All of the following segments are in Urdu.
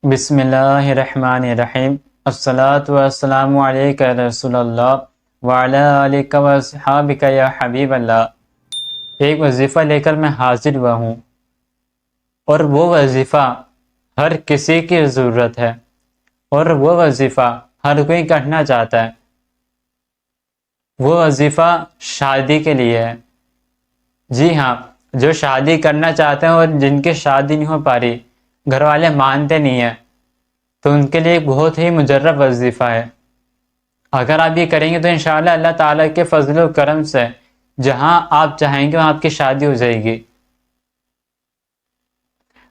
بسم اللہ الرحمن الرحیم الصلاۃ والسلام علیک رسول اللہ وعلی آلک واصحابک یا حبیب اللہ۔ ایک وظیفہ لے کر میں حاضر ہوا ہوں، اور وہ وظیفہ ہر کسی کی ضرورت ہے، اور وہ وظیفہ ہر کوئی کرنا چاہتا ہے۔ وہ وظیفہ شادی کے لیے ہے۔ جی ہاں، جو شادی کرنا چاہتے ہیں اور جن کی شادی نہیں ہو پا رہی، گھر والے مانتے نہیں ہیں، تو ان کے لیے ایک بہت ہی مجرب وظیفہ ہے۔ اگر آپ یہ کریں گے تو انشاءاللہ اللہ تعالیٰ کے فضل و کرم سے جہاں آپ چاہیں گے وہاں آپ کی شادی ہو جائے گی۔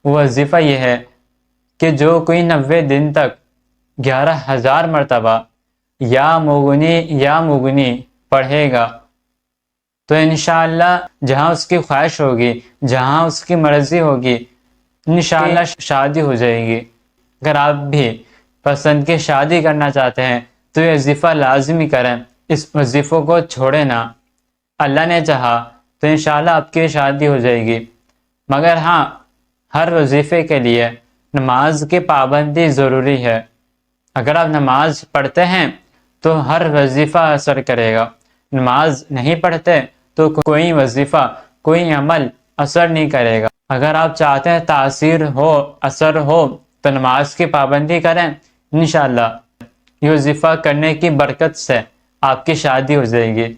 وہ وظیفہ یہ ہے کہ جو کوئی 90 دن تک 11,000 مرتبہ یا مغنی پڑھے گا تو انشاءاللہ جہاں اس کی خواہش ہوگی، جہاں اس کی مرضی ہوگی، انشاءاللہ شادی ہو جائے گی۔ اگر آپ بھی پسند کی شادی کرنا چاہتے ہیں تو یہ وظیفہ لازمی کریں، اس وظیفوں کو چھوڑیں نہ۔ اللہ نے چاہا تو انشاءاللہ آپ کی شادی ہو جائے گی، مگر ہاں، ہر وظیفے کے لیے نماز کی پابندی ضروری ہے۔ اگر آپ نماز پڑھتے ہیں تو ہر وظیفہ اثر کرے گا، نماز نہیں پڑھتے تو کوئی وظیفہ، کوئی عمل اثر نہیں کرے گا۔ اگر آپ چاہتے ہیں تاثیر ہو، اثر ہو، تو نماز کی پابندی کریں، انشاءاللہ یہ وظیفہ کرنے کی برکت سے آپ کی شادی ہو جائے گی۔